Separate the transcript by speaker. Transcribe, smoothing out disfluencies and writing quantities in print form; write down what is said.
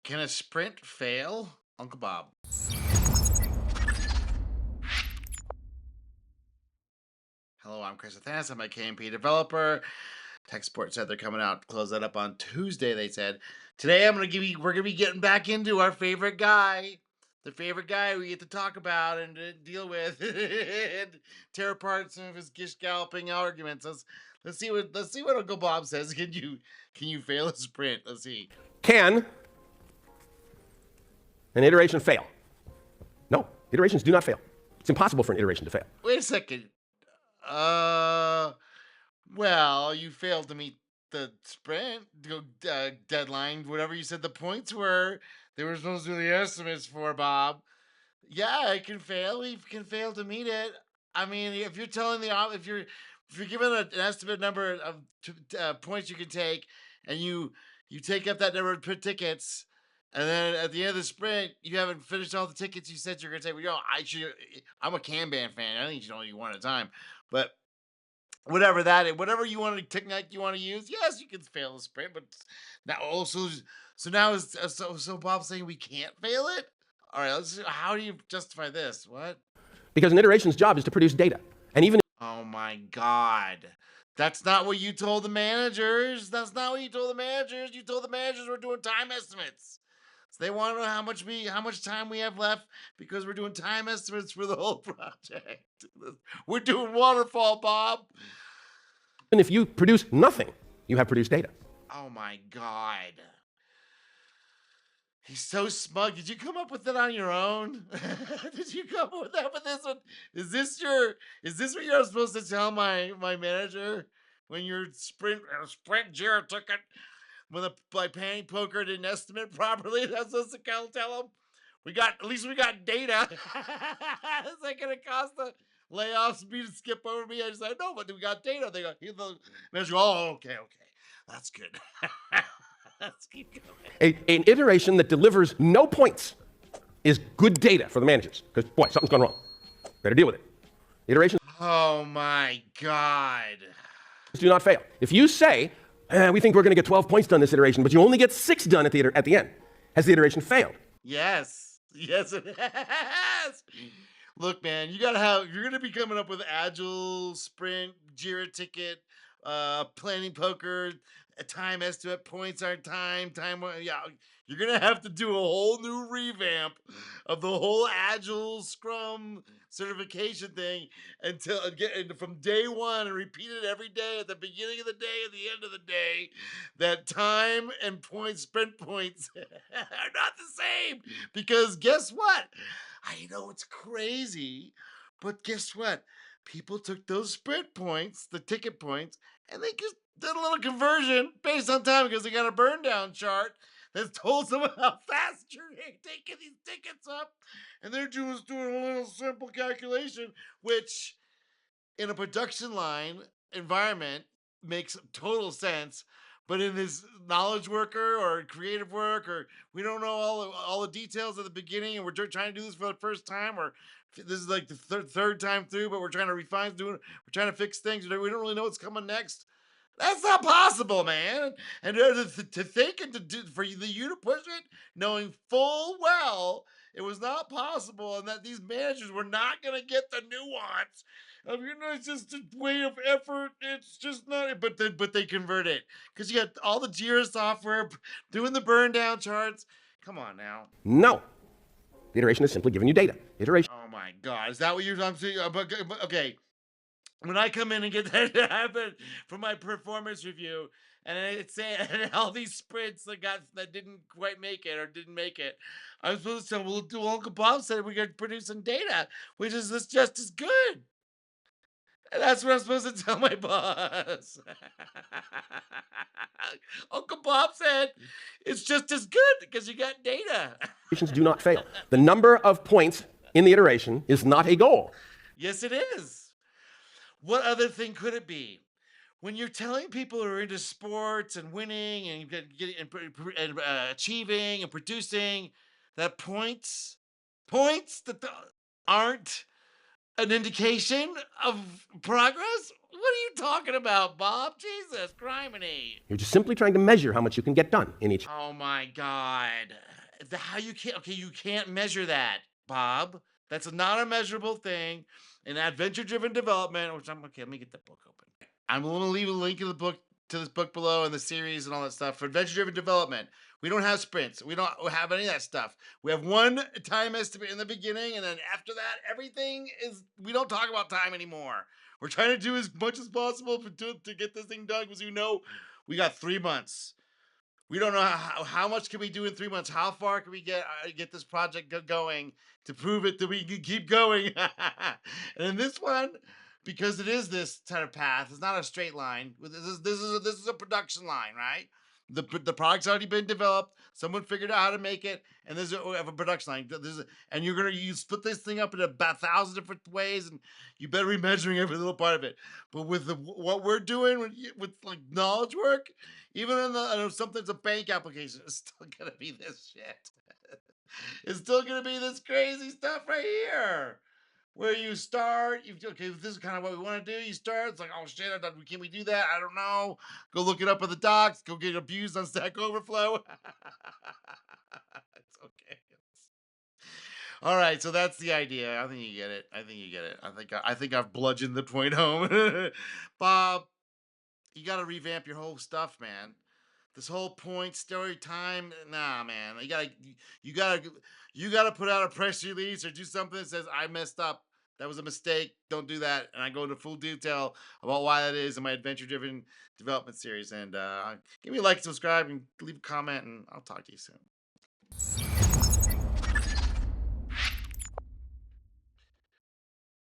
Speaker 1: Can a sprint fail? Uncle Bob. Hello, I'm Chris Athanas. I'm a KMP developer. Tech Support said they're coming out to close that up on Tuesday, they said. Today we're gonna be getting back into our favorite guy. The favorite guy we get to talk about and deal with and tear apart some of his gish galloping arguments. Let's see what Uncle Bob says. Can you fail a sprint? Let's see.
Speaker 2: Can an iteration fail? No, iterations do not fail. It's impossible for an iteration to fail.
Speaker 1: Wait a second. Uh, well, you failed to meet the sprint deadline, whatever you said the points were. They were supposed to do the estimates for Bob. Yeah, it can fail. He can fail to meet it. I mean, if you're telling if you're given an estimate number of points you can take, and you take up that number of tickets, and then at the end of the sprint you haven't finished all the tickets you said you're going to take. Well, I'm a Kanban fan. I think you should only do one at a time, but whatever you want to technique you want to use, yes, you can fail a sprint, but now also so now is so Bob's saying we can't fail it. All right, how do you justify this? What?
Speaker 2: Because an iteration's job is to produce data. And even
Speaker 1: Oh my God. That's not what you told the managers. That's not what you told the managers. You told the managers we're doing time estimates. So they want to know how much time we have left because we're doing time estimates for the whole project. We're doing waterfall, Bob.
Speaker 2: if you produce nothing, you have produced data.
Speaker 1: Oh my God. He's so smug. Did you come up with it on your own? Did you come up with that with this one? Is this what you're supposed to tell my manager when your sprint Jira took it when my panty poker didn't estimate properly? That's supposed to tell him. At least we got data. Is that gonna cause the layoffs me to skip over me? I just said no, but we got data. They got the manager. Oh, okay. That's good. Let's keep going.
Speaker 2: An iteration that delivers no points is good data for the managers. Because, boy, something's gone wrong. Better deal with it. Iterations
Speaker 1: Oh my God.
Speaker 2: do not fail. If you say, we think we're going to get 12 points done this iteration, but you only get 6 done at the end, has the iteration failed?
Speaker 1: Yes. Yes, it has. Look, man, you're gonna be coming up with agile, sprint, Jira ticket, planning poker, a time estimate, points are time. Yeah, you're gonna have to do a whole new revamp of the whole agile Scrum certification thing until get from day one and repeat it every day at the beginning of the day, at the end of the day. That time and points, sprint points, are not the same because guess what? I know it's crazy, but guess what? People took those sprint points, the ticket points, and they just did a little conversion based on time because they got a burn down chart that told them how fast you're taking these tickets up. And they're just doing a little simple calculation, which in a production line environment makes total sense. But in this knowledge worker or creative work, or we don't know all the details at the beginning, and we're trying to do this for the first time, or this is like the third time through, but we're trying to refine, we're trying to fix things. We don't really know what's coming next. That's not possible, man. And to think and to do for you to push it, knowing full well it was not possible, and that these managers were not going to get the nuance of it's just a way of effort. It's just not. But they convert it because you got all the Jira software doing the burn down charts. Come on now.
Speaker 2: No. The iteration is simply giving you data. Iteration.
Speaker 1: Oh my God, is that what you're? I'm saying? Okay. When I come in and get that to happen for my performance review, and it's and all these sprints that didn't quite make it or didn't make it, I'm supposed to tell well, Uncle Bob said we got producing data, which is just as good. And that's what I'm supposed to tell my boss. Uncle Bob said it's just as good because you got data.
Speaker 2: Iterations do not fail. The number of points in the iteration is not a goal.
Speaker 1: Yes, it is. What other thing could it be? When you're telling people who are into sports and winning and achieving and producing that points that aren't An indication of progress? What are you talking about, Bob? Jesus, criminy.
Speaker 2: You're just simply trying to measure how much you can get done in each.
Speaker 1: Oh my God. How you can't, okay, you can't measure that, Bob. That's not a measurable thing. In adventure driven development, which I'm okay, let me get the book open. I'm going to leave a link in the book to this book below and the series and all that stuff for adventure driven development. We don't have sprints. We don't have any of that stuff. We have one time estimate in the beginning, and then after that, everything is. We don't talk about time anymore. We're trying to do as much as possible to get this thing done because we got 3 months. We don't know how much can we do in 3 months. How far can we get this project going to prove it that we can keep going? And in this one, because it is this kind of path, it's not a straight line. This is a production line, right? The product's already been developed. Someone figured out how to make it, and we have a production line. And you split this thing up into about 1,000 different ways, and you better be measuring every little part of it. But with what we're doing with like knowledge work, even in something's a bank application, it's still gonna be this shit. It's still gonna be this crazy stuff right here. Where you start, okay, this is kind of what we want to do. You start, it's like, oh shit, can we do that? I don't know. Go look it up in the docs. Go get abused on Stack Overflow. It's okay. All right, so that's the idea. I think you get it. I think you get it. I think I've bludgeoned the point home. Bob, you got to revamp your whole stuff, man. This whole point story time, nah, man. You gotta you gotta put out a press release or do something that says I messed up. That was a mistake. Don't do that. And I go into full detail about why that is in my adventure driven development series. And give me a like, subscribe, and leave a comment, and I'll talk to you soon.